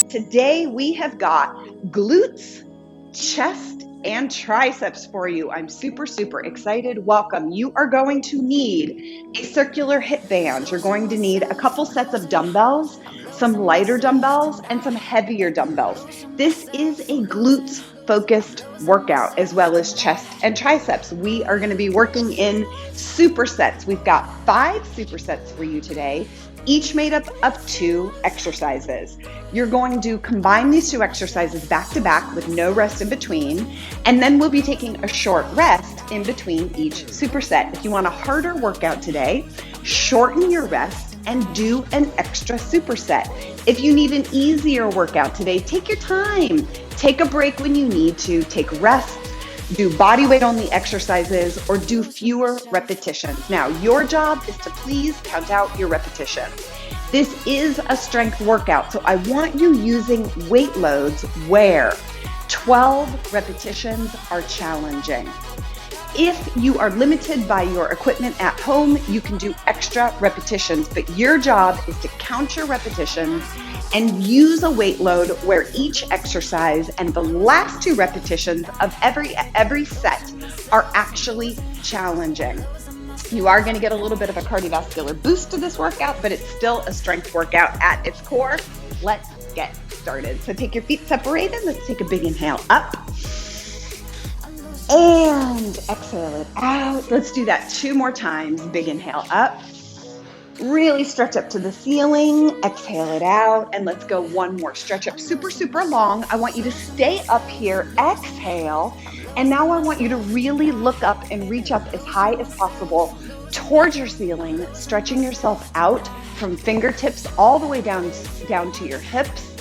Today we have got glutes, chest, and triceps for you. I'm super excited. Welcome. You are going to need a circular hip band. You're going to need a couple sets of dumbbells, some lighter dumbbells, and some heavier dumbbells. This is a glutes focused workout as well as chest and triceps. We are going to be working in supersets. We've got 5 supersets for you today, each made up of 2 exercises. You're going to combine these 2 exercises back to back with no rest in between, and then we'll be taking a short rest in between each superset. If you want a harder workout today, shorten your rest and do an extra superset. If you need an easier workout today, take your time. Take a break when you need to, take rest, do body weight only exercises, or do fewer repetitions. Now, your job is to please count out your repetitions. This is a strength workout, so I want you using weight loads where 12 repetitions are challenging. If you are limited by your equipment at home, you can do extra repetitions, but your job is to count your repetitions and use a weight load where each exercise and the last 2 repetitions of every set are actually challenging. You are going to get a little bit of a cardiovascular boost to this workout, but it's still a strength workout at its core. Let's get started. So take your feet separated. Let's take a big inhale up and exhale it out. Let's do that 2 more times. Big inhale up. Really stretch up to the ceiling, exhale it out, and let's go 1 more. Stretch up super long. I want you to stay up here, exhale, and now I want you to really look up and reach up as high as possible towards your ceiling, stretching yourself out from fingertips all the way down to your hips,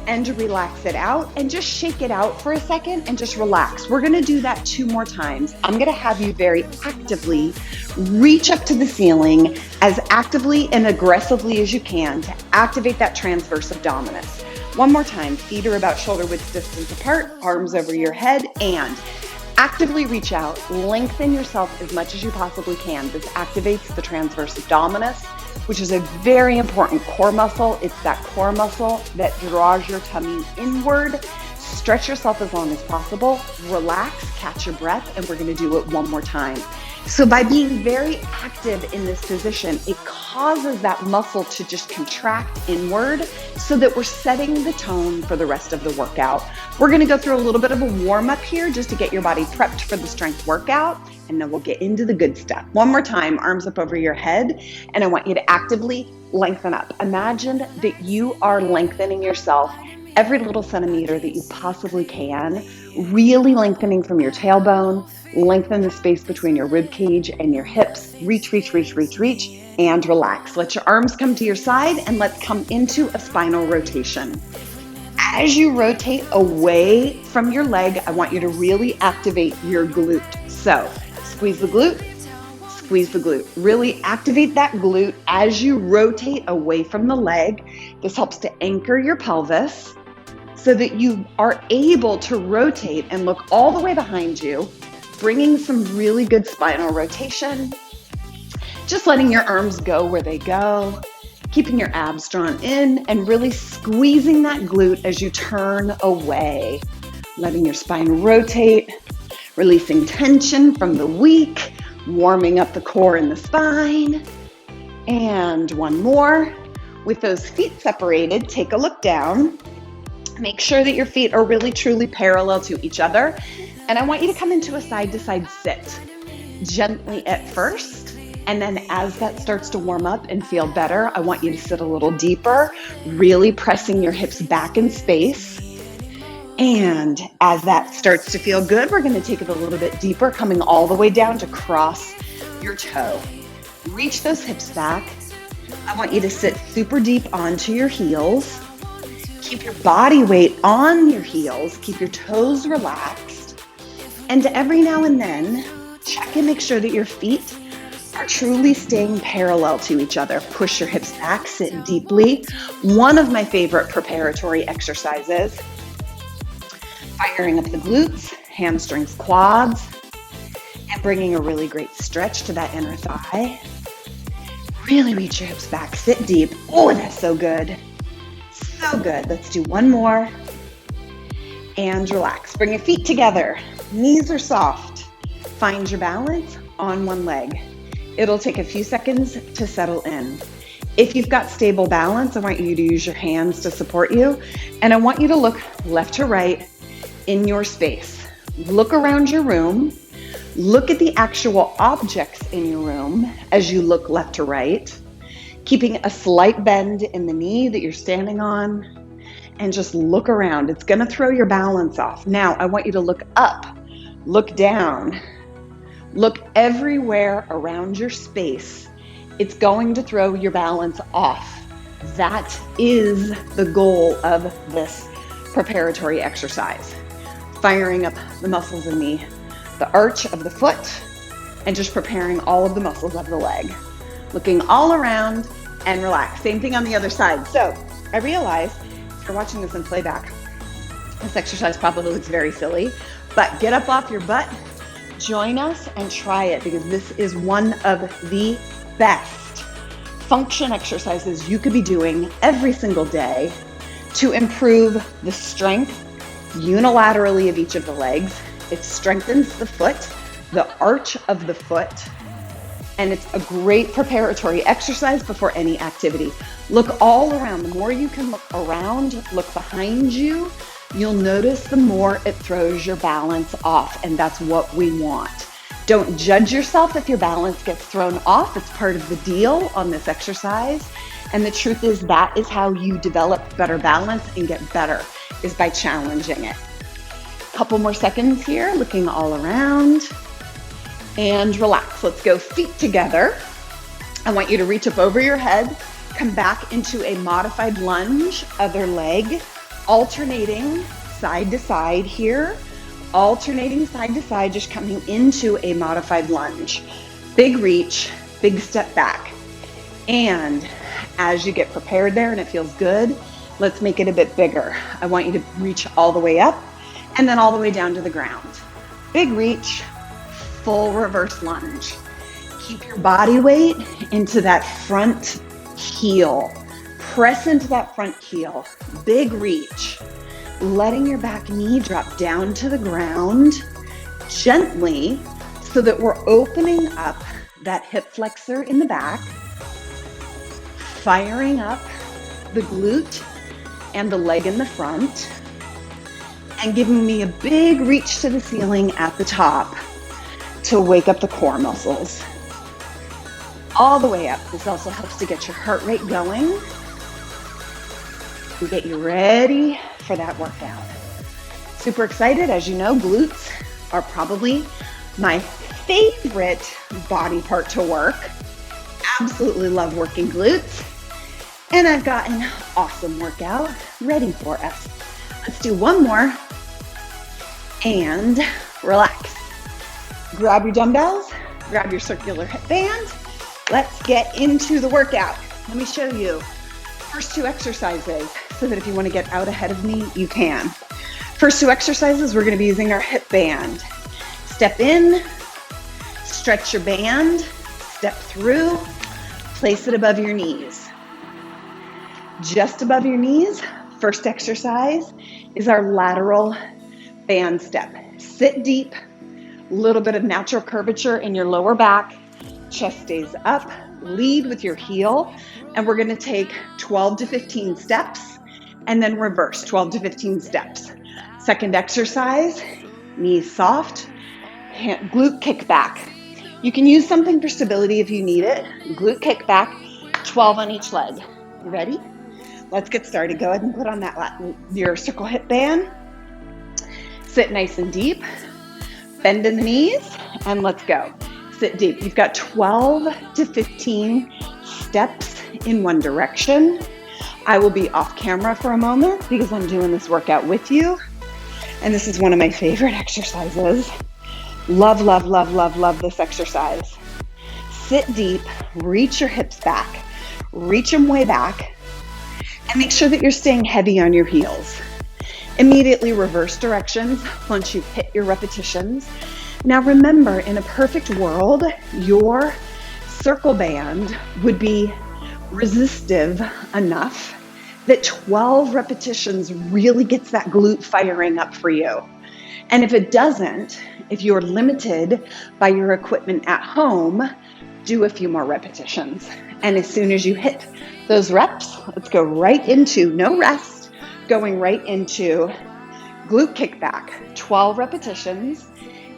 and relax it out and just shake it out for a second and just relax. We're gonna do that 2 more times. I'm gonna have you very actively reach up to the ceiling as actively and aggressively as you can to activate that transverse abdominis. 1 more time, feet are about shoulder width distance apart, arms over your head, and actively reach out, lengthen yourself as much as you possibly can. This activates the transverse abdominis, which is a very important core muscle. It's that core muscle that draws your tummy inward. Stretch yourself as long as possible, relax, catch your breath, and we're gonna do it 1 more time. So by being very active in this position, it causes that muscle to just contract inward so that we're setting the tone for the rest of the workout. We're gonna go through a little bit of a warm up here just to get your body prepped for the strength workout, and then we'll get into the good stuff. 1 more time, arms up over your head, and I want you to actively lengthen up. Imagine that you are lengthening yourself every little centimeter that you possibly can, really lengthening from your tailbone, lengthen the space between your rib cage and your hips, reach, and relax. Let your arms come to your side, and let's come into a spinal rotation. As you rotate away from your leg, I want you to really activate your glute. So squeeze the glute, really activate that glute as you rotate away from the leg. This helps to anchor your pelvis so that you are able to rotate and look all the way behind you, bringing some really good spinal rotation, just letting your arms go where they go, keeping your abs drawn in, and really squeezing that glute as you turn away, letting your spine rotate, releasing tension from the weak, warming up the core and the spine. And 1 more. With those feet separated, take a look down. Make sure that your feet are really truly parallel to each other. And I want you to come into a side-to-side sit, gently at first. And then as that starts to warm up and feel better, I want you to sit a little deeper, really pressing your hips back in space. And as that starts to feel good, we're going to take it a little bit deeper, coming all the way down to cross your toe. Reach those hips back. I want you to sit super deep onto your heels. Keep your body weight on your heels. Keep your toes relaxed. And every now and then, check and make sure that your feet are truly staying parallel to each other. Push your hips back, sit deeply. One of my favorite preparatory exercises, firing up the glutes, hamstrings, quads, and bringing a really great stretch to that inner thigh. Really reach your hips back, sit deep. Oh, that's so good. So good. Let's do one more. And relax. Bring your feet together. Knees are soft. Find your balance on one leg. It'll take a few seconds to settle in. If you've got stable balance, I want you to use your hands to support you. And I want you to look left to right in your space. Look around your room. Look at the actual objects in your room as you look left to right, keeping a slight bend in the knee that you're standing on. And just look around. It's going to throw your balance off. Now, I want you to look up, look down, look everywhere around your space. It's going to throw your balance off. That is the goal of this preparatory exercise. Firing up the muscles in the arch of the foot and just preparing all of the muscles of the leg. Looking all around and relax. Same thing on the other side. So I realize if you're watching this in playback, this exercise probably looks very silly, but get up off your butt, join us and try it, because this is one of the best function exercises you could be doing every single day to improve the strength unilaterally of each of the legs. It strengthens the foot, the arch of the foot, and it's a great preparatory exercise before any activity. Look all around. The more you can look around, look behind you, you'll notice the more it throws your balance off, and that's what we want. Don't judge yourself if your balance gets thrown off. It's part of the deal on this exercise. And the truth is that is how you develop better balance and get better, is by challenging it. Couple more seconds here, looking all around. And relax. Let's go feet together. I want you to reach up over your head, come back into a modified lunge, other leg, alternating side to side here, alternating side to side, just coming into a modified lunge. Big reach, big step back. And as you get prepared there and it feels good, let's make it a bit bigger. I want you to reach all the way up and then all the way down to the ground. Big reach, full reverse lunge. Keep your body weight into that front heel. Press into that front heel. Big reach. Letting your back knee drop down to the ground gently so that we're opening up that hip flexor in the back, firing up the glute and the leg in the front, and giving me a big reach to the ceiling at the top to wake up the core muscles. All the way up. This also helps to get your heart rate going and get you ready for that workout. Super excited. As you know, glutes are probably my favorite body part to work. Absolutely love working glutes. And I've got an awesome workout ready for us. Let's do one more and relax. Grab your dumbbells, grab your circular hip band. Let's get into the workout. Let me show you first two exercises so that if you want to get out ahead of me, you can. First two exercises, we're going to be using our hip band. Step in, stretch your band, step through, place it above your knees. Just above your knees, first exercise is our lateral fan step. Sit deep, little bit of natural curvature in your lower back, chest stays up, lead with your heel, and we're going to take 12 to 15 steps and then reverse 12 to 15 steps. Second exercise, knees soft, glute kickback. You can use something for stability if you need it. Glute kickback, 12 on each leg. You ready? Let's get started. Go ahead and put on your circle hip band. Sit nice and deep. Bend in the knees and let's go. Sit deep. You've got 12 to 15 steps in one direction. I will be off camera for a moment because I'm doing this workout with you. And this is one of my favorite exercises. Love, love, love, love, love this exercise. Sit deep, reach your hips back, reach them way back, and make sure that you're staying heavy on your heels. Immediately reverse directions once you've hit your repetitions. Now remember, in a perfect world, your circle band would be resistive enough that 12 repetitions really gets that glute firing up for you. And if it doesn't, if you're limited by your equipment at home, do a few more repetitions. And as soon as you hit those reps, let's go right into, no rest, going right into glute kickback, 12 repetitions.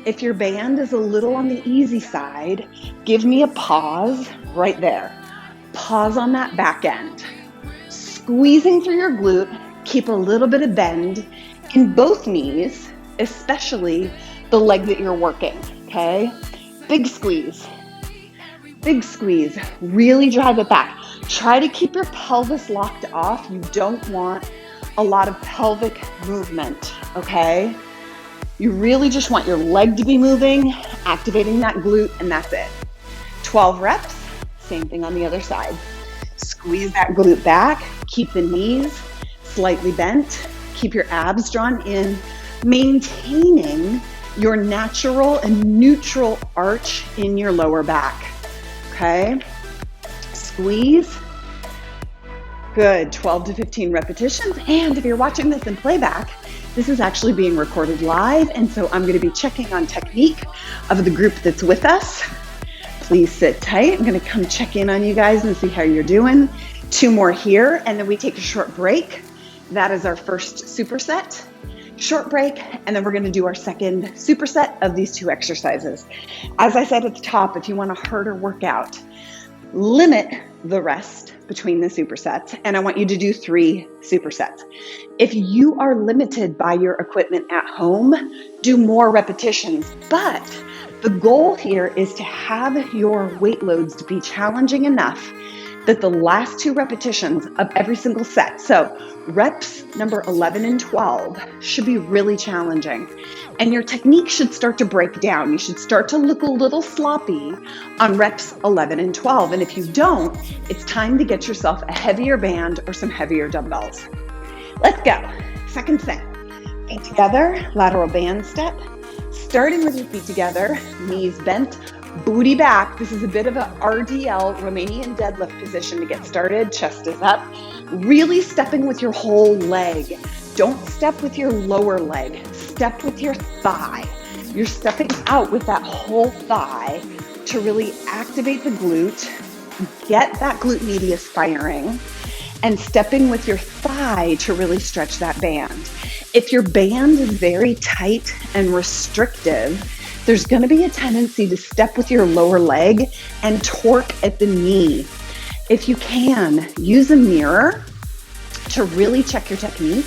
If your band is a little on the easy side, give me a pause right there. Pause on that back end. Squeezing through your glute, keep a little bit of bend in both knees, especially the leg that you're working, okay? Big squeeze, really drive it back. Try to keep your pelvis locked off. You don't want a lot of pelvic movement, okay? You really just want your leg to be moving, activating that glute, and that's it. 12 reps, same thing on the other side. Squeeze that glute back, keep the knees slightly bent, keep your abs drawn in, maintaining your natural and neutral arch in your lower back, okay? Squeeze. Good, 12 to 15 repetitions. And if you're watching this in playback, this is actually being recorded live, and so I'm gonna be checking on technique of the group that's with us. Please sit tight. I'm gonna come check in on you guys and see how you're doing. 2 more here, and then we take a short break. That is our first superset. Short break, and then we're gonna do our second superset of these 2 exercises. As I said at the top, if you want a harder workout, limit the rest between the supersets, and I want you to do 3 supersets. If you are limited by your equipment at home, do more repetitions, but the goal here is to have your weight loads to be challenging enough that the last 2 repetitions of every single set, so reps number 11 and 12 should be really challenging. And your technique should start to break down. You should start to look a little sloppy on reps 11 and 12. And if you don't, it's time to get yourself a heavier band or some heavier dumbbells. Let's go. Second set. Feet together, lateral band step. Starting with your feet together, knees bent, booty back. This is a bit of an RDL, Romanian deadlift position to get started. Chest is up. Really stepping with your whole leg. Don't step with your lower leg. Step with your thigh. You're stepping out with that whole thigh to really activate the glute, get that glute medius firing, and stepping with your thigh to really stretch that band. If your band is very tight and restrictive, there's going to be a tendency to step with your lower leg and torque at the knee. If you can, use a mirror to really check your technique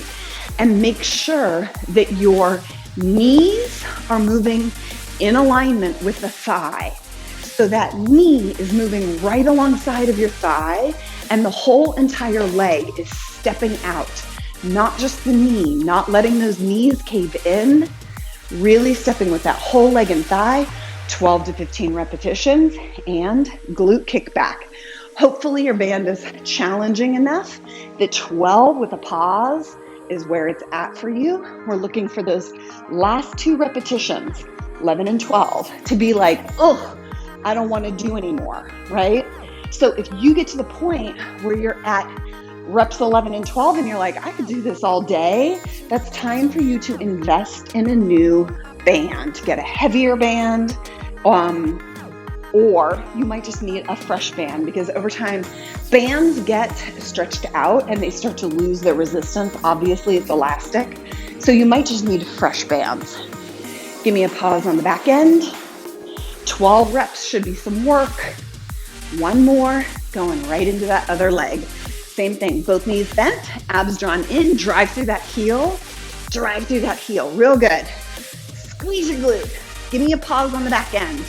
and make sure that your knees are moving in alignment with the thigh. So that knee is moving right alongside of your thigh and the whole entire leg is stepping out. Not just the knee, not letting those knees cave in, really stepping with that whole leg and thigh, 12 to 15 repetitions, and glute kickback. Hopefully your band is challenging enough that 12 with a pause is where it's at for you. We're looking for those last 2 repetitions, 11 and 12, to be like, oh, I don't want to do anymore, right? So if you get to the point where you're at reps 11 and 12 and you're like, I could do this all day, that's time for you to invest in a new band, get a heavier band, or you might just need a fresh band because over time bands get stretched out and they start to lose their resistance. Obviously it's elastic, so you might just need fresh bands. Give me a pause on the back end. 12 reps should be some work. 1 more, going right into that other leg. Same thing, both knees bent, abs drawn in, drive through that heel, real good. Squeeze your glute. Give me a pause on the back end,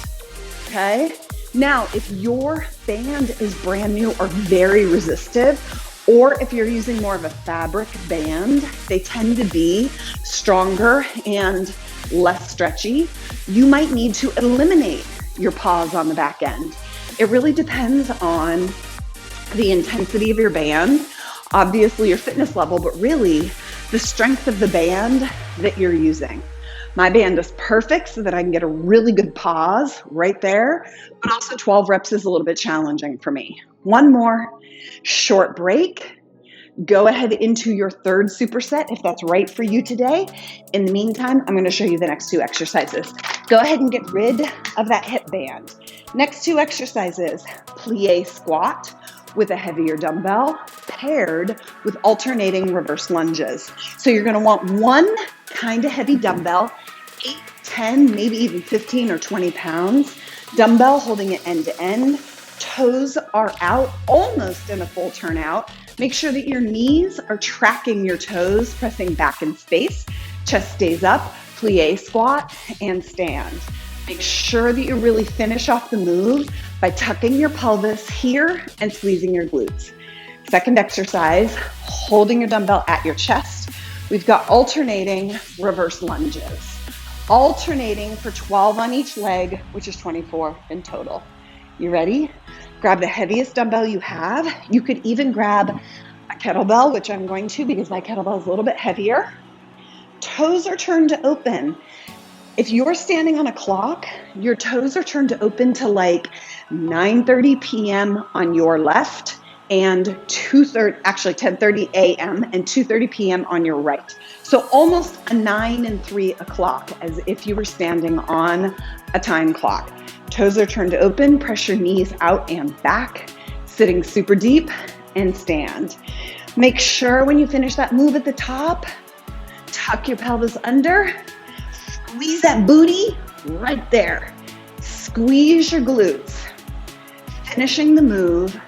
okay? Now, if your band is brand new or very resistive, or if you're using more of a fabric band, they tend to be stronger and less stretchy, you might need to eliminate your pause on the back end. It really depends on the intensity of your band, obviously your fitness level, but really the strength of the band that you're using. My band is perfect so that I can get a really good pause right there, but also 12 reps is a little bit challenging for me. 1 more, short break. Go ahead into your third superset if that's right for you today. In the meantime, I'm going to show you the next two exercises. Go ahead and get rid of that hip band. Next two exercises, plie squat with a heavier dumbbell paired with alternating reverse lunges. So you're going to want one kind of heavy dumbbell, 8, 10, maybe even 15 or 20 pounds. Dumbbell holding it end to end. Toes are out, almost in a full turnout. Make sure that your knees are tracking your toes, pressing back in space. Chest stays up, plie squat, and stand. Make sure that you really finish off the move by tucking your pelvis here and squeezing your glutes. Second exercise, holding your dumbbell at your chest. We've got alternating reverse lunges. Alternating for 12 on each leg, which is 24 in total. You ready? Grab the heaviest dumbbell you have. You could even grab a kettlebell, which I'm going to because my kettlebell is a little bit heavier. Toes are turned to open. If you're standing on a clock, your toes are turned to open to like 9:30 p.m. on your left and 10:30 a.m. and 2:30 p.m. on your right. So almost a 9 and 3 o'clock as if you were standing on a time clock. Toes are turned to open, press your knees out and back, sitting super deep, and stand. Make sure when you finish that move at the top, tuck your pelvis under, squeeze that booty right there. Squeeze your glutes, finishing the move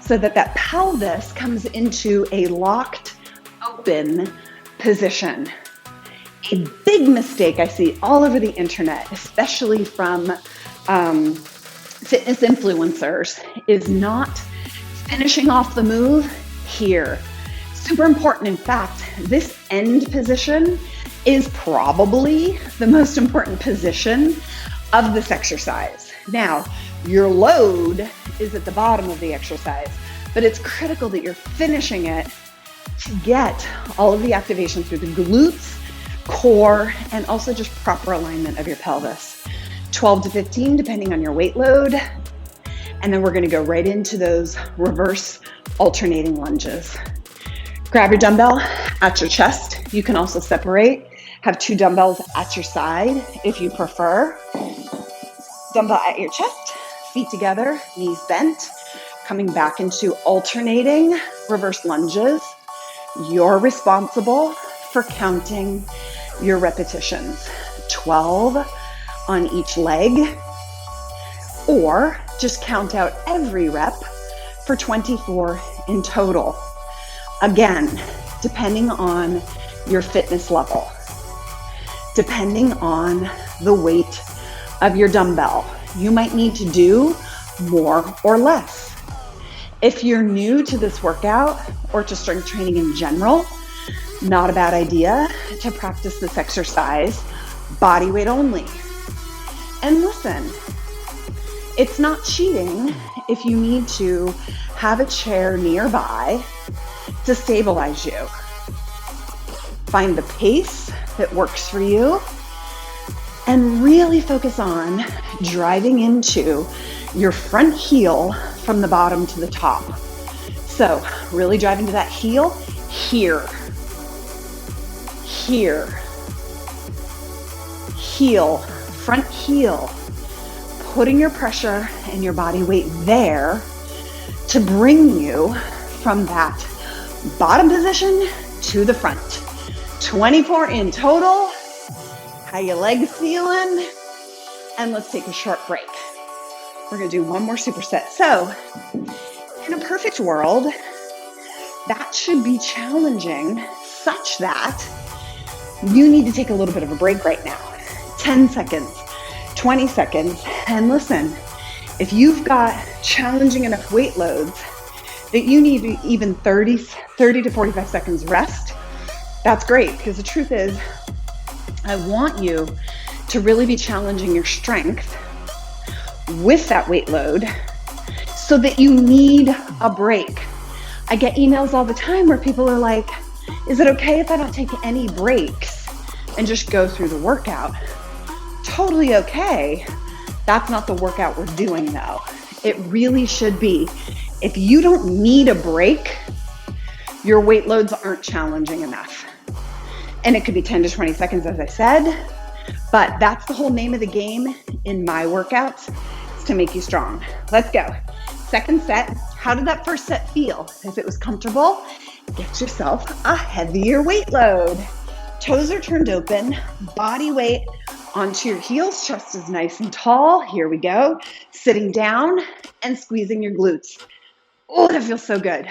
so that that pelvis comes into a locked, open position. A big mistake I see all over the internet, especially from fitness influencers, is not finishing off the move here. Super important. In fact, this end position is probably the most important position of this exercise. Now, your load is at the bottom of the exercise, but it's critical that you're finishing it to get all of the activation through the glutes, core, and also just proper alignment of your pelvis. 12 to 15, depending on your weight load. And then we're going to go right into those reverse alternating lunges. Grab your dumbbell at your chest. You can also separate. Have two dumbbells at your side if you prefer. Dumbbell at your chest, feet together, knees bent. Coming back into alternating reverse lunges. You're responsible for counting your repetitions. 12 on each leg, or just count out every rep for 24 in total. Again, depending on your fitness level, depending on the weight of your dumbbell, you might need to do more or less. If you're new to this workout or to strength training in general, not a bad idea to practice this exercise body weight only. And listen, it's not cheating if you need to have a chair nearby to stabilize you. Find the pace that works for you and really focus on driving into your front heel from the bottom to the top. So really drive into that heel here, heel, front heel, putting your pressure and your body weight there to bring you from that bottom position to the front. 24 in total. How your legs feeling? And let's take a short break. We're gonna do one more superset. So, in a perfect world, that should be challenging such that you need to take a little bit of a break right now. 10 seconds, 20 seconds. And listen, if you've got challenging enough weight loads that you need even 30 to 45 seconds rest, that's great, because the truth is, I want you to really be challenging your strength with that weight load so that you need a break. I get emails all the time where people are like, is it okay if I don't take any breaks and just go through the workout? Totally okay. That's not the workout we're doing though. It really should be. If you don't need a break your weight loads aren't challenging enough. And it could be 10 to 20 seconds, as I said, but that's the whole name of the game in my workouts, is to make you strong. Let's go. Second set. How did that first set feel? If it was comfortable, get yourself a heavier weight load. Toes are turned open, body weight onto your heels, chest is nice and tall. Here we go. Sitting down and squeezing your glutes. Oh, that feels so good.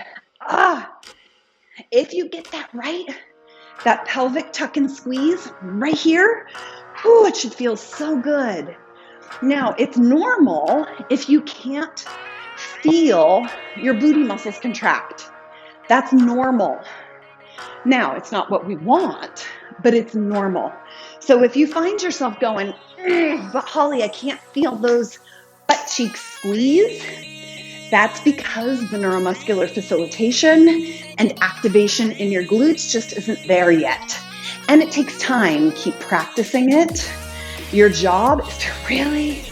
If you get that right, that pelvic tuck and squeeze right here, it should feel so good. Now, it's normal if you can't feel your booty muscles contract. That's normal. Now, it's not what we want, but it's normal. So if you find yourself going, but Holly, I can't feel those butt cheeks squeeze, that's because the neuromuscular facilitation and activation in your glutes just isn't there yet. And it takes time. Keep practicing it. Your job is to really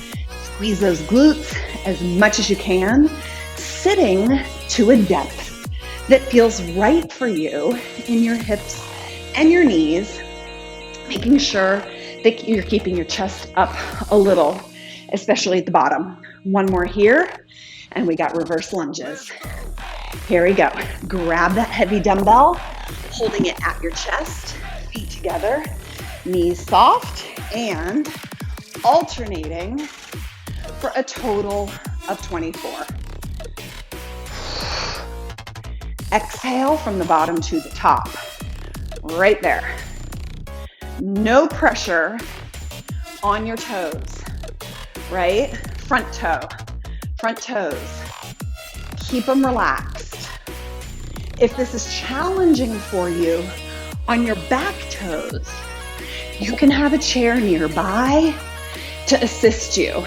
squeeze those glutes as much as you can, sitting to a depth that feels right for you in your hips and your knees, making sure that you're keeping your chest up a little, especially at the bottom. One more here, and we got reverse lunges. Here we go. Grab that heavy dumbbell, holding it at your chest, feet together, knees soft, and alternating for a total of 24. Exhale from the bottom to the top. Right there. No pressure on your toes, right? Front toes. Keep them relaxed. If this is challenging for you on your back toes, you can have a chair nearby to assist you.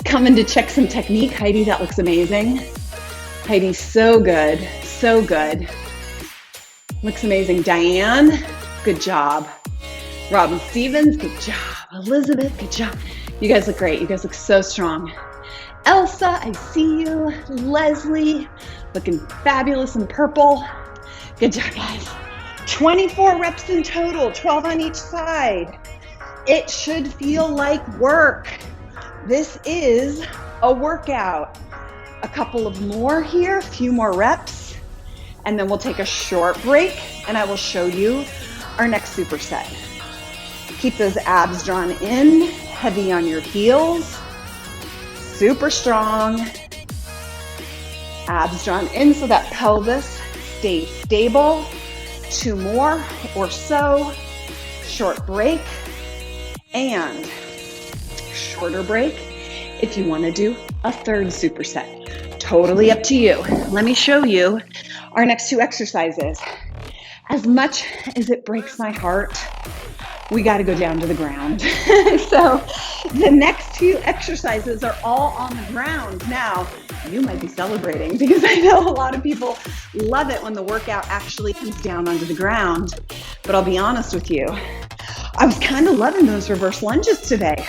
Coming to check some technique. Heidi, that looks amazing. Heidi, so good, so good. Looks amazing. Diane, good job. Robin Stevens, good job. Elizabeth, good job. You guys look great. You guys look so strong. Elsa, I see you. Leslie, looking fabulous in purple. Good job, guys. 24 reps in total, 12 on each side. It should feel like work. This is a workout. A couple of more here, a few more reps, and then we'll take a short break and I will show you our next superset. Keep those abs drawn in, heavy on your heels, super strong. Abs drawn in so that pelvis stays stable. 2 more or so. Short break and shorter break if you want to do a third superset. Totally up to you. Let me show you our next 2 exercises. As much as it breaks my heart, we got to go down to the ground. So the next 2 exercises are all on the ground. Now, you might be celebrating because I know a lot of people love it when the workout actually comes down onto the ground. But I'll be honest with you, I was kind of loving those reverse lunges today.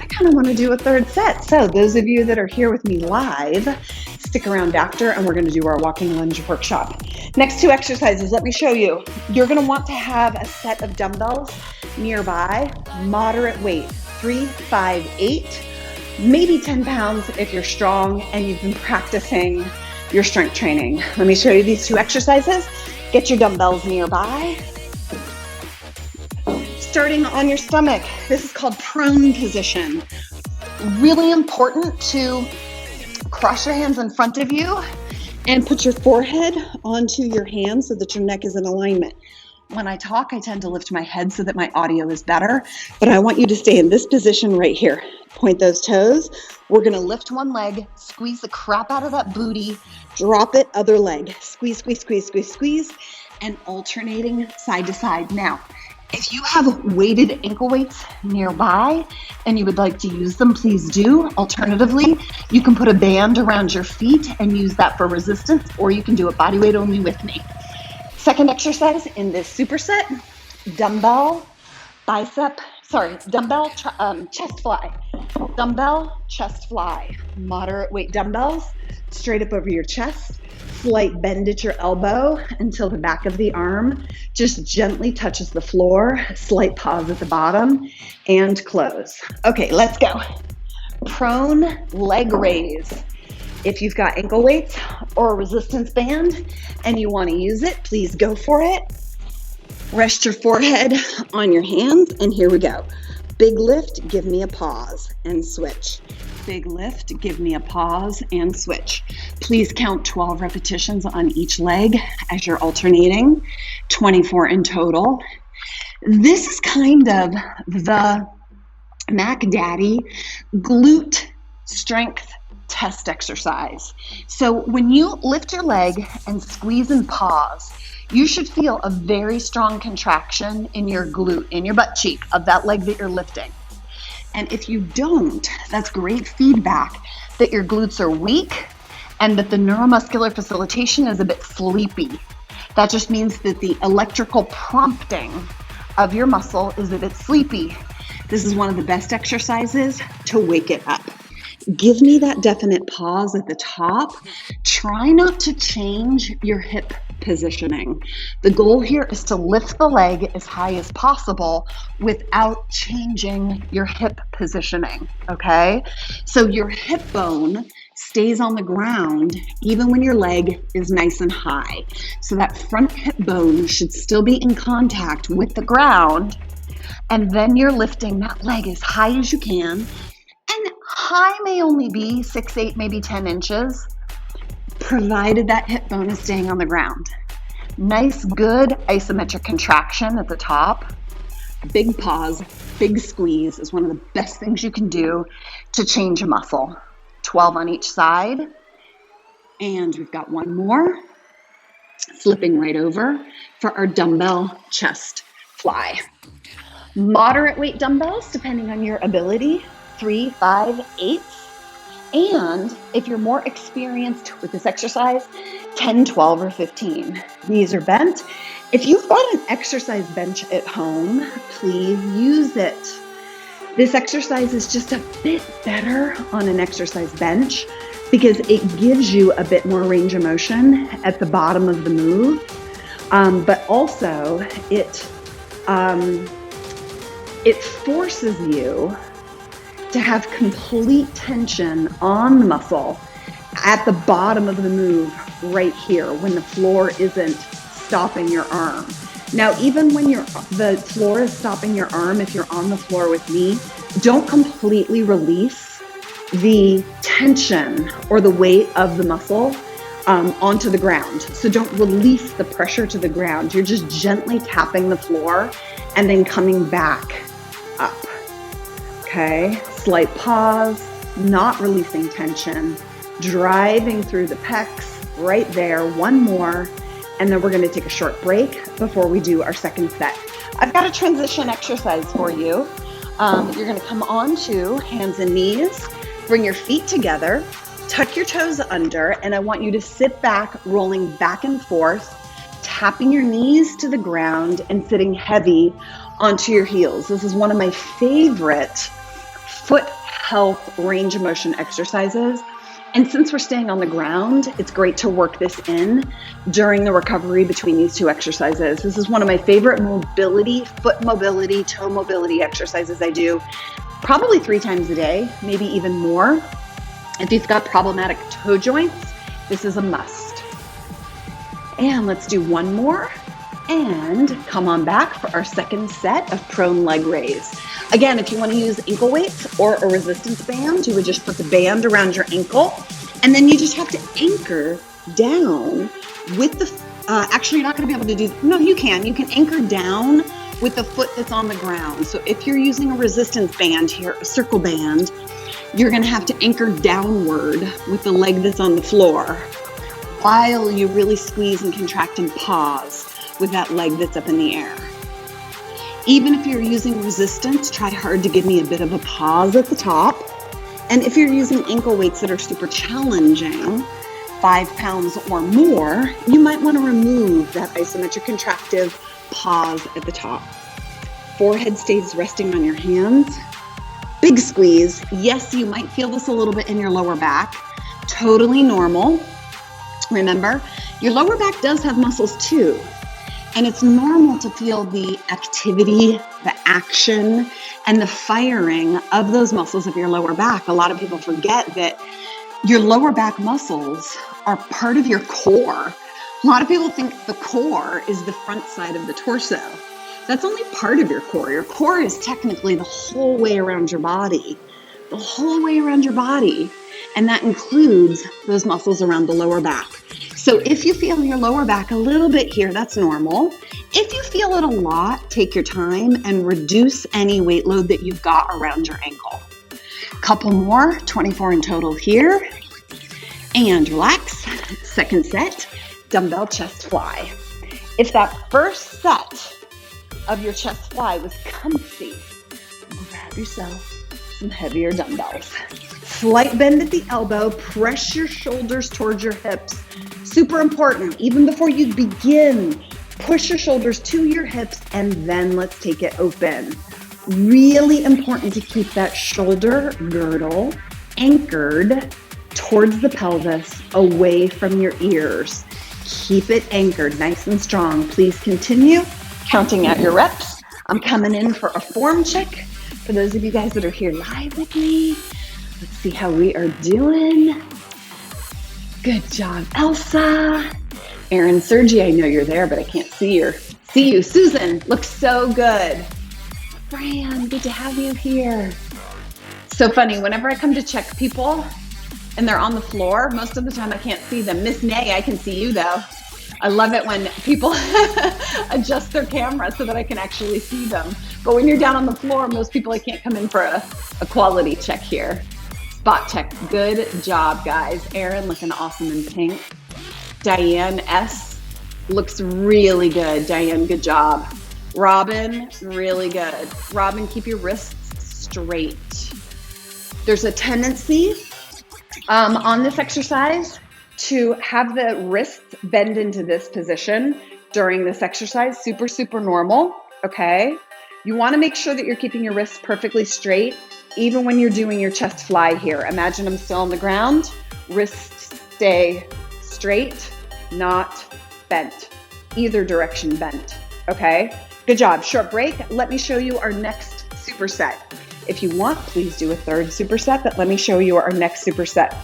I kind of want to do a third set. So those of you that are here with me live, stick around after and we're going to do our walking lunge workshop. Next 2 exercises, let me show you. You're going to want to have a set of dumbbells nearby, moderate weight, 3, 5, 8, maybe 10 pounds if you're strong and you've been practicing your strength training. Let me show you these 2 exercises. Get your dumbbells nearby. Starting on your stomach. This is called prone position. Really important to cross your hands in front of you and put your forehead onto your hands so that your neck is in alignment. When I talk, I tend to lift my head so that my audio is better, but I want you to stay in this position right here. Point those toes. We're going to lift one leg, squeeze the crap out of that booty, drop it, other leg. Squeeze, squeeze, squeeze, squeeze, squeeze, and alternating side to side. Now, if you have weighted ankle weights nearby and you would like to use them, please do. Alternatively, you can put a band around your feet and use that for resistance, or you can do it body weight only with me. Second exercise in this superset, dumbbell chest fly. Dumbbell chest fly. Moderate weight dumbbells straight up over your chest. Slight bend at your elbow until the back of the arm just gently touches the floor. Slight pause at the bottom and close. Okay, let's go. Prone leg raise. If you've got ankle weights or a resistance band and you want to use it, please go for it. Rest your forehead on your hands, and here we go. Big lift, give me a pause, and switch. Big lift, give me a pause, and switch. Please count 12 repetitions on each leg as you're alternating, 24 in total. This is kind of the Mac Daddy glute strength test exercise. So when you lift your leg and squeeze and pause, you should feel a very strong contraction in your glute, in your butt cheek of that leg that you're lifting. And if you don't, that's great feedback that your glutes are weak and that the neuromuscular facilitation is a bit sleepy. That just means that the electrical prompting of your muscle is a bit sleepy. This is one of the best exercises to wake it up. Give me that definite pause at the top. Try not to change your hip positioning. The goal here is to lift the leg as high as possible without changing your hip positioning, okay? So your hip bone stays on the ground even when your leg is nice and high. So that front hip bone should still be in contact with the ground, and then you're lifting that leg as high as you can. And high may only be 6, 8, maybe 10 inches, provided that hip bone is staying on the ground. Nice, good isometric contraction at the top. Big pause, big squeeze is one of the best things you can do to change a muscle. 12 on each side. And we've got one more. Flipping right over for our dumbbell chest fly. Moderate weight dumbbells, depending on your ability. 3, 5, 8. And if you're more experienced with this exercise, 10, 12, or 15. Knees are bent. If you've got an exercise bench at home, please use it. This exercise is just a bit better on an exercise bench because it gives you a bit more range of motion at the bottom of the move. But also it forces you to have complete tension on the muscle at the bottom of the move right here when the floor isn't stopping your arm. Now, even when the floor is stopping your arm, if you're on the floor with me, don't completely release the tension or the weight of the muscle onto the ground. So don't release the pressure to the ground. You're just gently tapping the floor and then coming back up. Okay, slight pause, not releasing tension, driving through the pecs right there. One more, and then we're going to take a short break before we do our second set. I've got a transition exercise for you. You're going to come onto hands and knees, bring your feet together, tuck your toes under, and I want you to sit back, rolling back and forth, tapping your knees to the ground and sitting heavy onto your heels. This is one of my favorite foot health range of motion exercises. And since we're staying on the ground, it's great to work this in during the recovery between these two exercises. This is one of my favorite mobility, foot mobility, toe mobility exercises I do probably 3 times a day, maybe even more. If you've got problematic toe joints, this is a must. And let's do one more and come on back for our second set of prone leg raise. Again, if you want to use ankle weights or a resistance band, you would just put the band around your ankle, and then you just have to anchor down with the, actually you're not going to be able to do, no, you can anchor down with the foot that's on the ground. So if you're using a resistance band here, a circle band, you're going to have to anchor downward with the leg that's on the floor while you really squeeze and contract and pause with that leg that's up in the air. Even if you're using resistance, try hard to give me a bit of a pause at the top. And if you're using ankle weights that are super challenging, 5 pounds or more, you might want to remove that isometric contractive pause at the top. Forehead stays resting on your hands. Big squeeze. Yes, you might feel this a little bit in your lower back. Totally normal. Remember, your lower back does have muscles too. And it's normal to feel the activity, the action, and the firing of those muscles of your lower back. A lot of people forget that your lower back muscles are part of your core. A lot of people think the core is the front side of the torso. That's only part of your core. Your core is technically the whole way around your body. The whole way around your body. And that includes those muscles around the lower back. So if you feel your lower back a little bit here, that's normal. If you feel it a lot, take your time and reduce any weight load that you've got around your ankle. Couple more, 24 in total here. And relax. Second set, Dumbbell Chest Fly. If that first set of your chest fly was comfy, grab yourself some heavier dumbbells. Slight bend at the elbow, press your shoulders towards your hips. Super important, even before you begin, push your shoulders to your hips and then let's take it open. Really important to keep that shoulder girdle anchored towards the pelvis, away from your ears. Keep it anchored nice and strong. Please continue counting out your reps. I'm coming in for a form check. For those of you guys that are here live with me, let's see how we are doing. Good job, Elsa. Erin, Sergi, I know you're there, but I can't see you. Susan, looks so good. Fran, good to have you here. So funny, whenever I come to check people and they're on the floor, most of the time I can't see them. Miss Nay, I can see you though. I love it when people adjust their camera so that I can actually see them. But when you're down on the floor, most people, I can't come in for a quality check here. Spot check. Good job, guys. Erin looking awesome in pink. Diane S. looks really good. Diane, good job. Robin, really good. Robin, keep your wrists straight. There's a tendency on this exercise to have the wrists bend into this position during this exercise. Super, super normal, okay? You wanna make sure that you're keeping your wrists perfectly straight, even when you're doing your chest fly here. Imagine I'm still on the ground, wrists stay straight, not bent. Either direction bent, okay? Good job, short break. Let me show you our next superset. If you want, please do a third superset, but let me show you our next superset.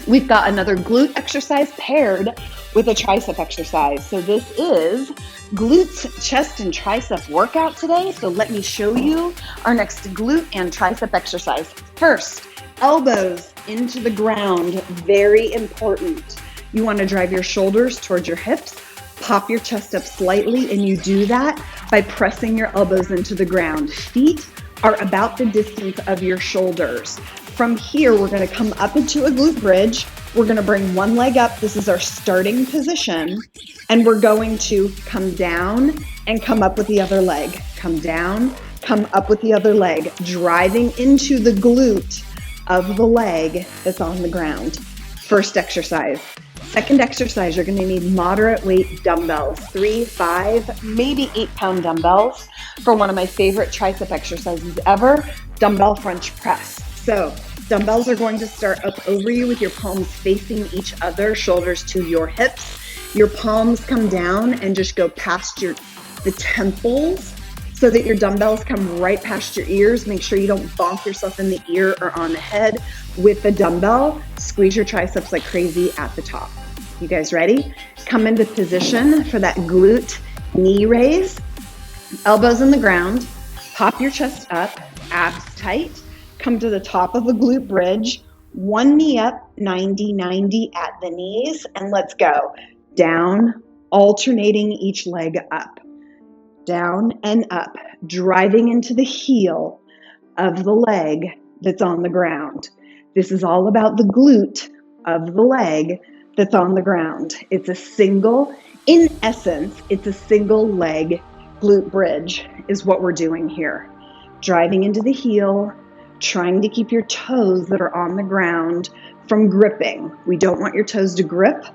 We've got another glute exercise paired with a tricep exercise. So this is glutes, chest, and tricep workout today. So let me show you our next glute and tricep exercise. First, elbows into the ground, very important. You want to drive your shoulders towards your hips, pop your chest up slightly, and you do that by pressing your elbows into the ground. Feet are about the distance of your shoulders. From here, we're going to come up into a glute bridge. We're going to bring one leg up. This is our starting position. And we're going to come down and come up with the other leg. Come down, come up with the other leg, driving into the glute of the leg that's on the ground. First exercise. Second exercise, you're going to need moderate weight dumbbells, 3, 5, maybe 8-pound dumbbells for one of my favorite tricep exercises ever, dumbbell French press. So dumbbells are going to start up over you with your palms facing each other, shoulders to your hips. Your palms come down and just go past the temples so that your dumbbells come right past your ears. Make sure you don't bonk yourself in the ear or on the head with the dumbbell. Squeeze your triceps like crazy at the top. You guys ready? Come into position for that glute knee raise. Elbows in the ground. Pop your chest up, abs tight. Come to the top of a glute bridge, one knee up, 90-90 at the knees, and let's go. Down, alternating each leg up. Down and up, driving into the heel of the leg that's on the ground. This is all about the glute of the leg that's on the ground. It's a single, in essence, it's a single leg glute bridge is what we're doing here. Driving into the heel, trying to keep your toes that are on the ground from gripping. We don't want your toes to grip.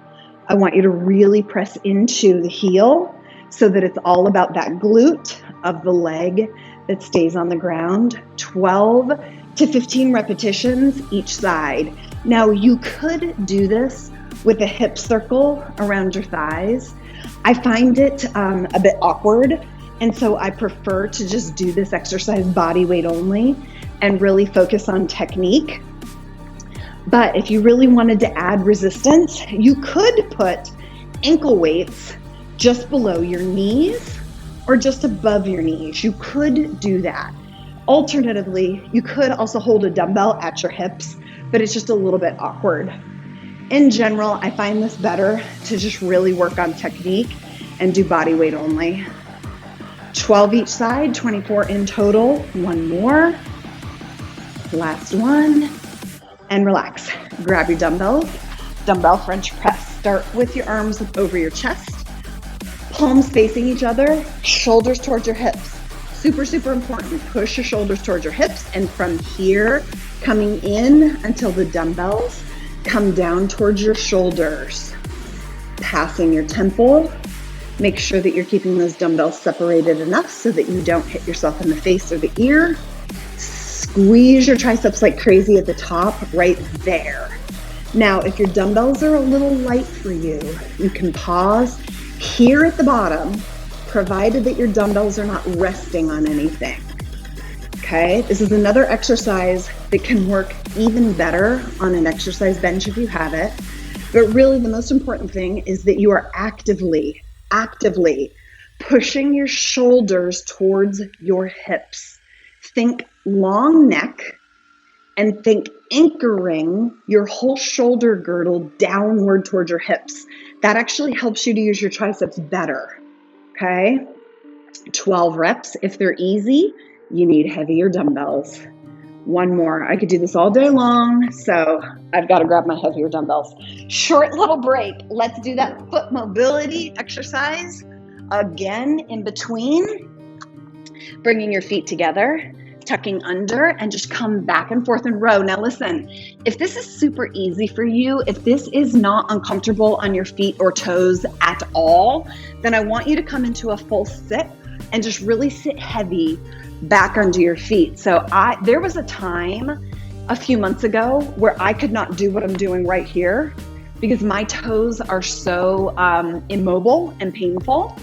I want you to really press into the heel so that it's all about that glute of the leg that stays on the ground. 12 to 15 repetitions each side. Now you could do this with a hip circle around your thighs. I find it a bit awkward, and so I prefer to just do this exercise body weight only and really focus on technique. But if you really wanted to add resistance, you could put ankle weights just below your knees or just above your knees. You could do that. Alternatively, you could also hold a dumbbell at your hips, but it's just a little bit awkward. In general, I find this better to just really work on technique and do body weight only. 12 each side, 24 in total. One more. Last one. And relax. Grab your dumbbells. Dumbbell French press. Start with your arms over your chest. Palms facing each other. Shoulders towards your hips. Super, super important. Push your shoulders towards your hips. And from here, coming in until the dumbbells come down towards your shoulders. Passing your temple. Make sure that you're keeping those dumbbells separated enough so that you don't hit yourself in the face or the ear. Squeeze your triceps like crazy at the top, right there. Now, if your dumbbells are a little light for you, you can pause here at the bottom, provided that your dumbbells are not resting on anything. Okay, this is another exercise that can work even better on an exercise bench if you have it. But really the most important thing is that you are actively pushing your shoulders towards your hips. Think long neck and think anchoring your whole shoulder girdle downward towards your hips. That actually helps you to use your triceps better. Okay, 12 reps. If they're easy, you need heavier dumbbells. One more. I could do this all day long, so I've got to grab my heavier dumbbells. Short little break. Let's do that foot mobility exercise again in between. Bringing your feet together, tucking under, and just come back and forth and row. Now listen, if this is super easy for you, if this is not uncomfortable on your feet or toes at all, then I want you to come into a full sit and just really sit heavy back under your feet. So there was a time a few months ago where I could not do what I'm doing right here because my toes are so immobile and painful.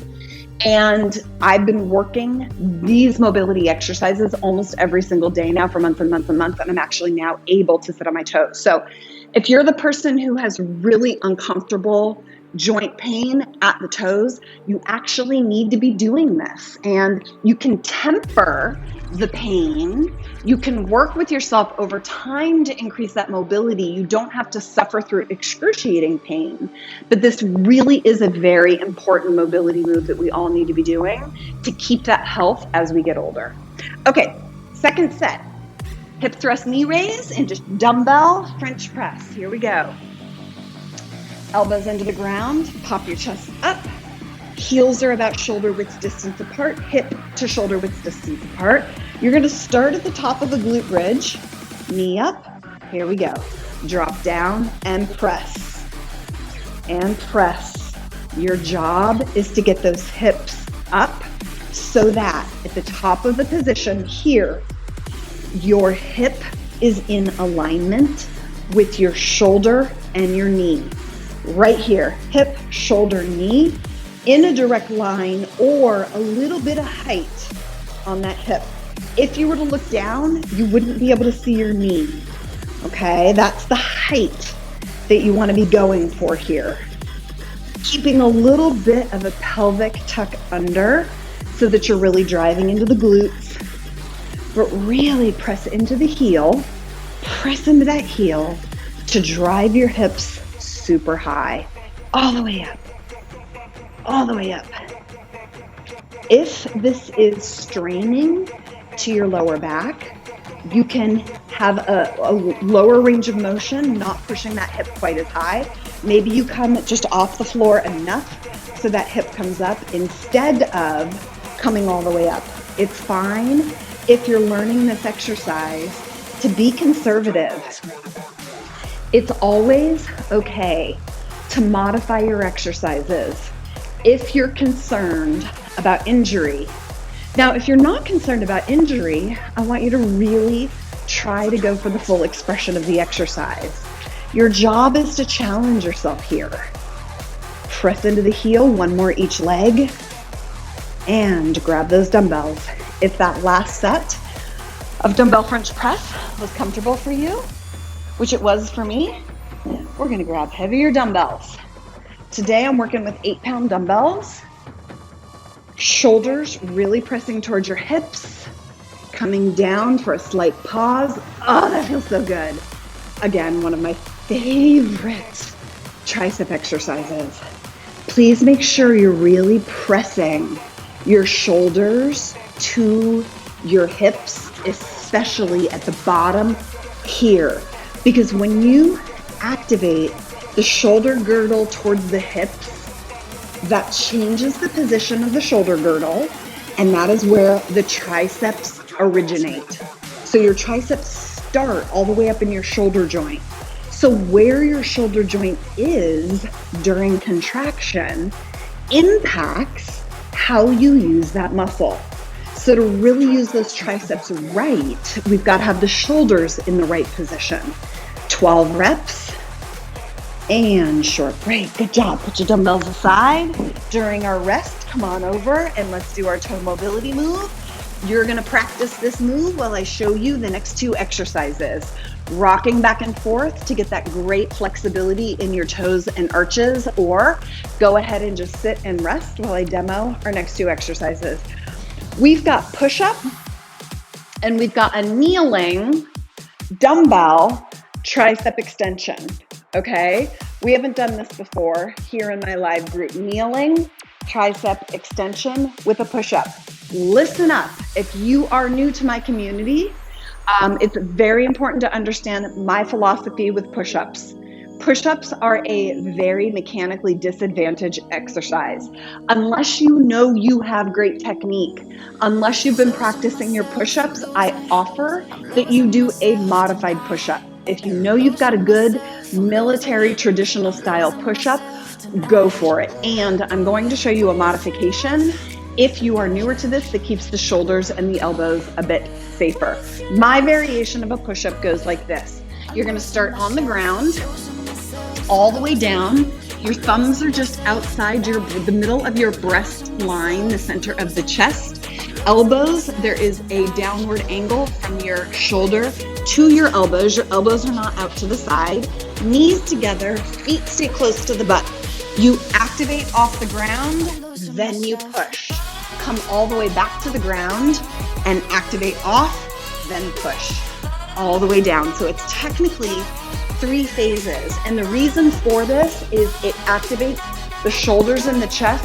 And I've been working these mobility exercises almost every single day now for months and months and months, and I'm actually now able to sit on my toes. So if you're the person who has really uncomfortable joint pain at the toes, you actually need to be doing this. And you can temper the pain. You can work with yourself over time to increase that mobility. You don't have to suffer through excruciating pain. But this really is a very important mobility move that we all need to be doing to keep that health as we get older. Okay, second set. Hip thrust knee raise and just dumbbell French press. Here we go. Elbows into the ground, pop your chest up. Heels are about shoulder width distance apart, hip to shoulder width distance apart. You're gonna start at the top of the glute bridge, knee up. Here we go. Drop down and press. And press. Your job is to get those hips up so that at the top of the position here, your hip is in alignment with your shoulder and your knee. Right here, hip, shoulder, knee, in a direct line or a little bit of height on that hip. If you were to look down, you wouldn't be able to see your knee, okay? That's the height that you want to be going for here. Keeping a little bit of a pelvic tuck under so that you're really driving into the glutes, but really press into the heel, press into that heel to drive your hips super high, all the way up, all the way up. If this is straining to your lower back, you can have a lower range of motion, not pushing that hip quite as high. Maybe you come just off the floor enough so that hip comes up instead of coming all the way up. It's fine if you're learning this exercise to be conservative. It's always okay to modify your exercises if you're concerned about injury. Now, if you're not concerned about injury, I want you to really try to go for the full expression of the exercise. Your job is to challenge yourself here. Press into the heel, one more each leg, and grab those dumbbells. If that last set of dumbbell French press was comfortable for you, which it was for me, we're gonna grab heavier dumbbells. Today I'm working with 8-pound dumbbells. Shoulders really pressing towards your hips, coming down for a slight pause. Oh, that feels so good. Again, one of my favorite tricep exercises. Please make sure you're really pressing your shoulders to your hips, especially at the bottom here. Because when you activate the shoulder girdle towards the hips, that changes the position of the shoulder girdle, and that is where the triceps originate. So your triceps start all the way up in your shoulder joint. So where your shoulder joint is during contraction impacts how you use that muscle. So to really use those triceps right, we've got to have the shoulders in the right position. 12 reps. And short break. Good job. Put your dumbbells aside. During our rest, come on over and let's do our toe mobility move. You're going to practice this move while I show you the next two exercises. Rocking back and forth to get that great flexibility in your toes and arches, or go ahead and just sit and rest while I demo our next two exercises. We've got push-up and we've got a kneeling dumbbell tricep extension. Okay, we haven't done this before here in my live group. Kneeling, tricep extension with a push-up. Listen up. If you are new to my community, it's very important to understand my philosophy with push-ups. Push-ups are a very mechanically disadvantaged exercise. Unless you know you have great technique, unless you've been practicing your push-ups, I offer that you do a modified push-up. If you know you've got a good military traditional style push-up, go for it. And I'm going to show you a modification if you are newer to this that keeps the shoulders and the elbows a bit safer. My variation of a push-up goes like this. You're going to start on the ground, all the way down. Your thumbs are just outside the middle of your breast line, the center of the chest. Elbows, there is a downward angle from your shoulder to your elbows. Your elbows are not out to the side. Knees together, feet stay close to the butt. You activate off the ground, then you push. Come all the way back to the ground and activate off, then push. All the way down. So it's technically 3 phases. And the reason for this is it activates the shoulders and the chest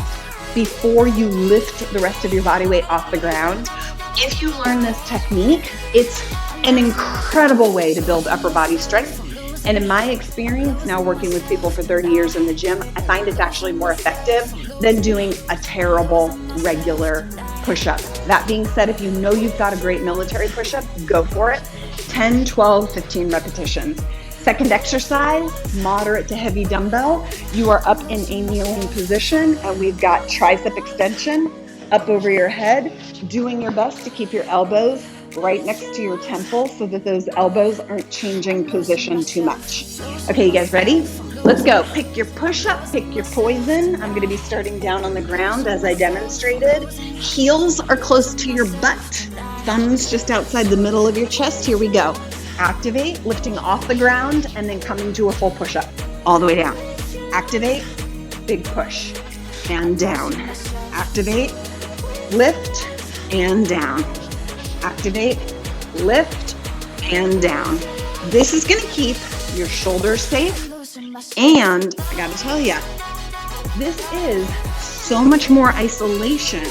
before you lift the rest of your body weight off the ground. If you learn this technique, it's an incredible way to build upper body strength. And in my experience, now working with people for 30 years in the gym, I find it's actually more effective than doing a terrible regular push-up. That being said, if you know you've got a great military push-up, go for it. 10, 12, 15 repetitions. Second exercise, moderate to heavy dumbbell. You are up in a kneeling position and we've got tricep extension up over your head, doing your best to keep your elbows right next to your temple so that those elbows aren't changing position too much. Okay, you guys ready? Let's go. Pick your push-up, pick your poison. I'm going to be starting down on the ground as I demonstrated. Heels are close to your butt. Thumbs just outside the middle of your chest. Here we go. Activate, lifting off the ground and then coming to a full push-up all the way down. Activate, big push, and down. Activate, lift, and down. Activate, lift, and down. This is going to keep your shoulders safe. And I got to tell you, this is so much more isolation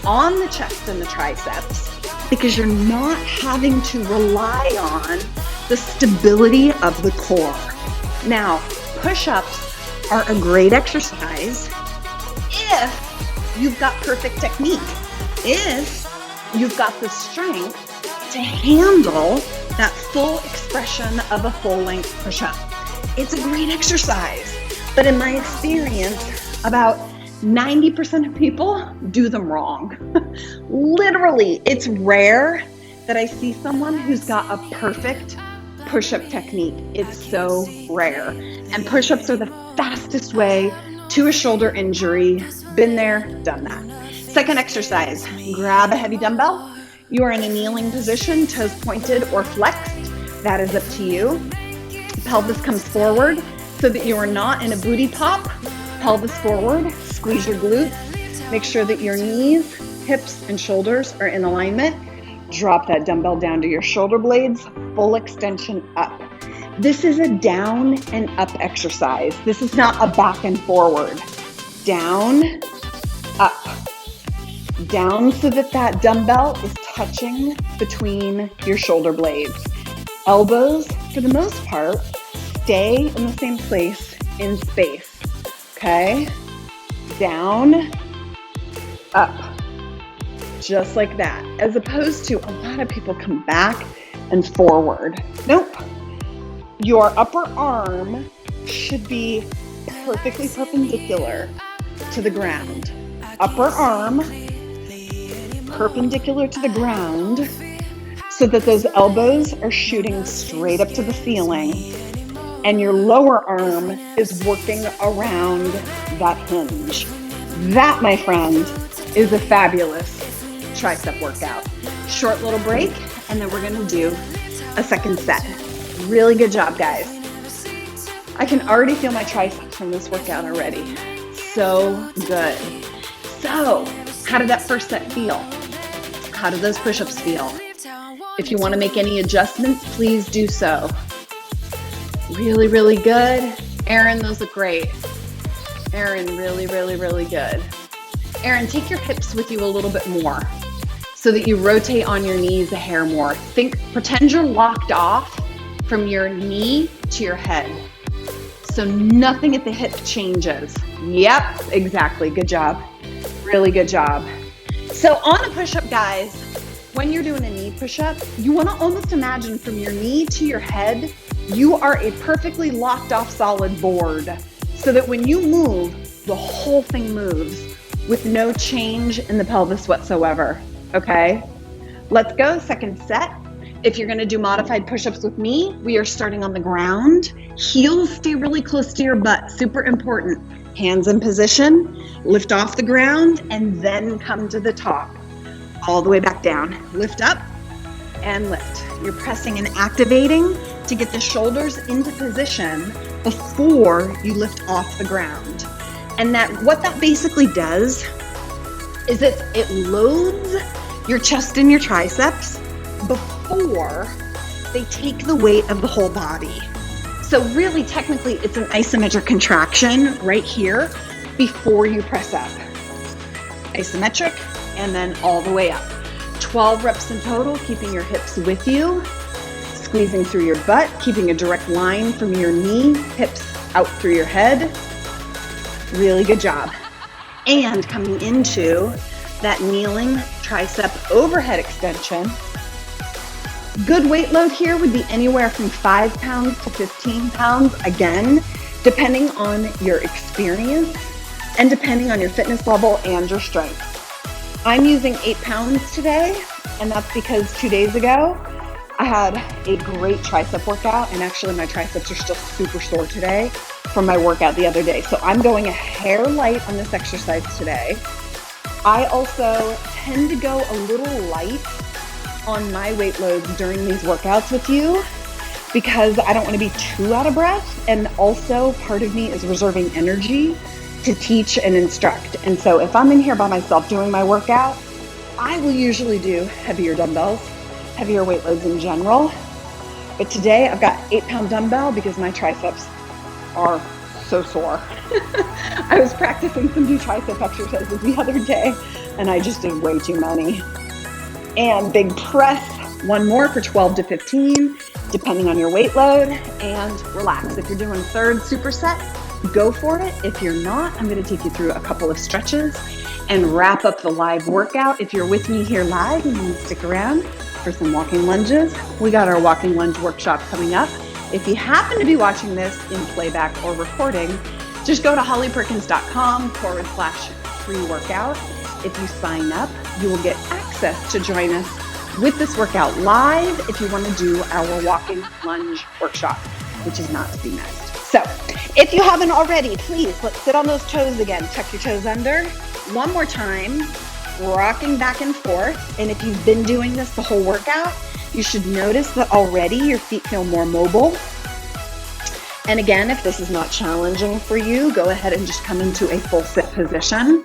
on the chest and the triceps because you're not having to rely on the stability of the core. Now, push-ups are a great exercise if you've got perfect technique, if you've got the strength to handle that full expression of a full-length push-up. It's a great exercise, but in my experience, about 90% of people do them wrong. Literally, it's rare that I see someone who's got a perfect push-up technique. It's so rare. And push-ups are the fastest way to a shoulder injury. Been there, done that. Second exercise, grab a heavy dumbbell. You are in a kneeling position, toes pointed or flexed. That is up to you. Pelvis comes forward so that you are not in a booty pop. Pelvis forward, squeeze your glutes. Make sure that your knees, hips, and shoulders are in alignment. Drop that dumbbell down to your shoulder blades, full extension up. This is a down and up exercise. This is not a back and forward. Down, up. Down so that that dumbbell is touching between your shoulder blades. Elbows, for the most part, stay in the same place in space. Okay? Down, up. Just like that. As opposed to a lot of people come back and forward. Nope. Your upper arm should be perfectly perpendicular to the ground. Upper arm perpendicular to the ground so that those elbows are shooting straight up to the ceiling and your lower arm is working around that hinge. That, my friend, is a fabulous tricep workout. Short little break, and then we're gonna do a second set. Really good job, guys. I can already feel my triceps from this workout already. So good. So, how did that first set feel? How did those push-ups feel? If you want to make any adjustments, please do so. Really, really good. Aaron, those look great. Aaron, really, really, really good. Aaron, take your hips with you a little bit more so that you rotate on your knees a hair more. Pretend you're locked off from your knee to your head. So nothing at the hip changes. Yep, exactly. Good job. Really good job. So on a push-up, guys, when you're doing a knee push-up, you want to almost imagine from your knee to your head, you are a perfectly locked off solid board so that when you move, the whole thing moves with no change in the pelvis whatsoever. Okay? Let's go. Second set. If you're going to do modified push-ups with me, we are starting on the ground. Heels stay really close to your butt. Super important. Hands in position, lift off the ground, and then come to the top. All the way back down. Lift up and lift. You're pressing and activating to get the shoulders into position before you lift off the ground. And what that basically does is it loads your chest and your triceps before they take the weight of the whole body. So really, technically, it's an isometric contraction right here before you press up. Isometric, and then all the way up. 12 reps in total, keeping your hips with you, squeezing through your butt, keeping a direct line from your knee, hips out through your head. Really good job. And coming into that kneeling tricep overhead extension. Good weight load here would be anywhere from 5 pounds to 15 pounds, again, depending on your experience and depending on your fitness level and your strength. I'm using 8 pounds today, and that's because 2 days ago, I had a great tricep workout, and actually my triceps are still super sore today from my workout the other day. So I'm going a hair light on this exercise today. I also tend to go a little light on my weight loads during these workouts with you because I don't want to be too out of breath, and also part of me is reserving energy to teach and instruct. And so if I'm in here by myself doing my workout, I will usually do heavier dumbbells, heavier weight loads in general. But today I've got 8-pound dumbbell because my triceps are so sore. I was practicing some new tricep exercises the other day and I just did way too many. And big press, one more for 12 to 15, depending on your weight load, and relax. If you're doing third superset, go for it. If you're not, I'm going to take you through a couple of stretches and wrap up the live workout. If you're with me here live and you stick around for some walking lunges, we got our walking lunge workshop coming up. If you happen to be watching this in playback or recording, just go to hollyperkins.com/free workout. If you sign up, you will get access to join us with this workout live if you want to do our walking lunge workshop, which is not to be missed. So if you haven't already, please, let's sit on those toes again. Tuck your toes under. One more time, rocking back and forth. And if you've been doing this the whole workout, you should notice that already your feet feel more mobile. And again, if this is not challenging for you, go ahead and just come into a full sit position.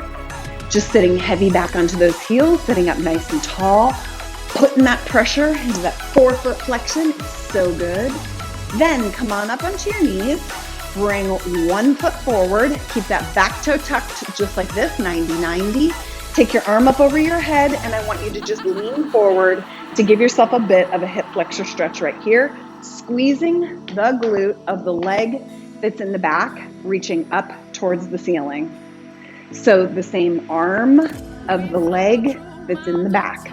Just sitting heavy back onto those heels, sitting up nice and tall, putting that pressure into that forefoot flexion. It's so good. Then come on up onto your knees, bring one foot forward, keep that back toe tucked just like this, 90-90. Take your arm up over your head, and I want you to just lean forward to give yourself a bit of a hip flexor stretch right here, squeezing the glute of the leg that's in the back, reaching up towards the ceiling. So the same arm of the leg that's in the back.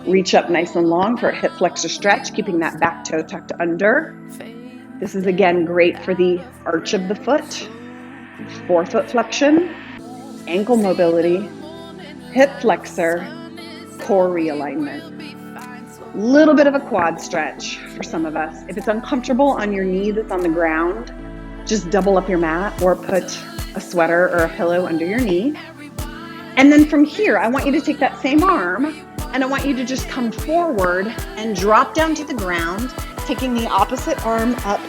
Reach up nice and long for a hip flexor stretch, keeping that back toe tucked under. This is again great for the arch of the foot, forefoot flexion, ankle mobility, hip flexor, core realignment. Little bit of a quad stretch for some of us. If it's uncomfortable on your knee that's on the ground, just double up your mat or put a sweater or a pillow under your knee. And then from here, I want you to take that same arm and I want you to just come forward and drop down to the ground, taking the opposite arm up,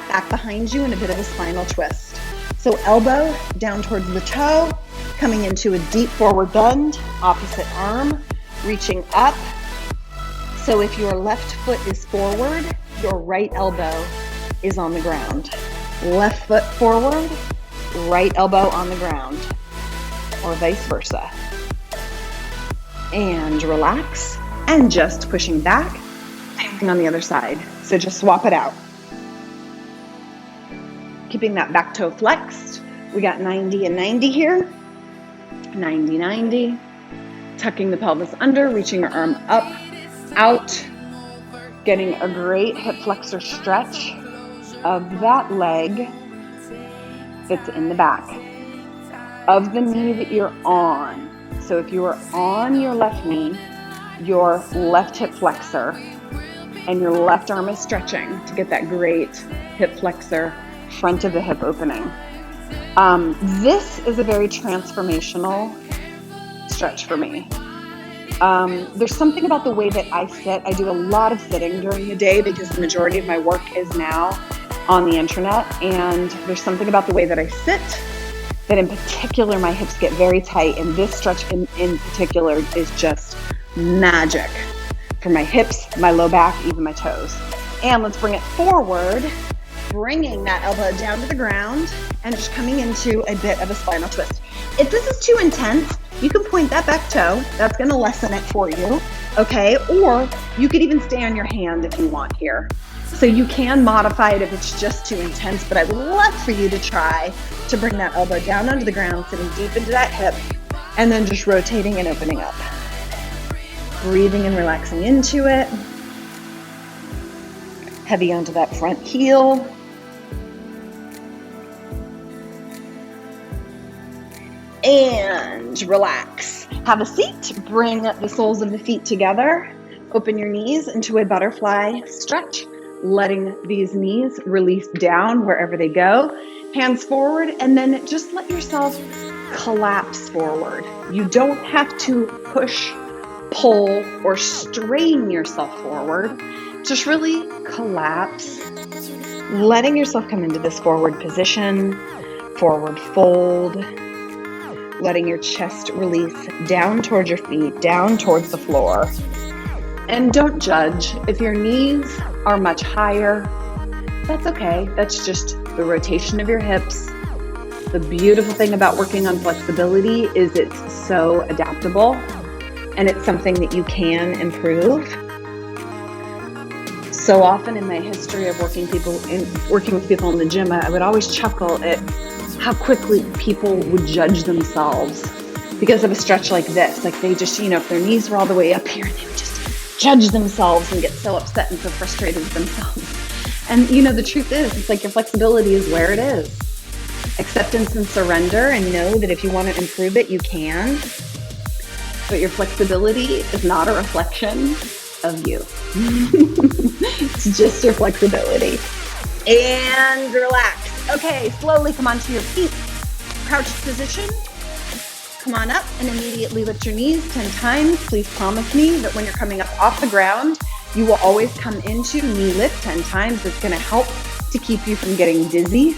back behind you in a bit of a spinal twist. So elbow down towards the toe, coming into a deep forward bend, opposite arm, reaching up. So if your left foot is forward, your right elbow is on the ground. Left foot forward, right elbow on the ground, or vice versa. And relax, and just pushing back, same thing on the other side. So just swap it out. Keeping that back toe flexed. We got 90 and 90 here. 90, 90. Tucking the pelvis under, reaching your arm up, out. Getting a great hip flexor stretch of that leg that's in the back of the knee that you're on. So if you are on your left knee, your left hip flexor and your left arm is stretching to get that great hip flexor, front of the hip opening. This is a very transformational stretch for me. There's something about the way that I sit. I do a lot of sitting during the day because the majority of my work is now on the internet, and there's something about the way that I sit that in particular my hips get very tight, and this stretch in particular is just magic for my hips, my low back, even my toes. And let's bring it forward, bringing that elbow down to the ground and just coming into a bit of a spinal twist. If this is too intense, you can point that back toe. That's going to lessen it for you, okay? Or you could even stay on your hand if you want here. So you can modify it if it's just too intense, but I would love for you to try to bring that elbow down onto the ground, sitting deep into that hip, and then just rotating and opening up. Breathing and relaxing into it. Heavy onto that front heel. And relax. Have a seat. Bring the soles of the feet together. Open your knees into a butterfly stretch, letting these knees release down wherever they go. Hands forward, and then just let yourself collapse forward. You don't have to push, pull, or strain yourself forward. Just really collapse, letting yourself come into this forward position, forward fold, letting your chest release down towards your feet, down towards the floor. And don't judge. If your knees are much higher, that's okay. That's just the rotation of your hips. The beautiful thing about working on flexibility is it's so adaptable, and it's something that you can improve. So often in my history of working with people in the gym, I would always chuckle at how quickly people would judge themselves because of a stretch like this. Like they just, if their knees were all the way up here, they would just judge themselves and get so upset and so frustrated with themselves. And the truth is, it's like your flexibility is where it is. Acceptance and surrender, and know that if you want to improve it, you can. But your flexibility is not a reflection of you. It's just your flexibility. And relax. Okay, slowly come onto your feet. Crouched position. Come on up and immediately lift your knees 10 times. Please promise me that when you're coming up off the ground, you will always come into knee lift 10 times. It's going to help to keep you from getting dizzy.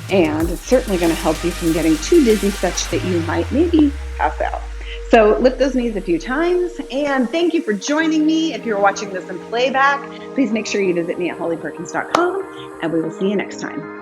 And it's certainly going to help you from getting too dizzy such that you might maybe pass out. So lift those knees a few times. And thank you for joining me. If you're watching this in playback, please make sure you visit me at hollyperkins.com, and we will see you next time.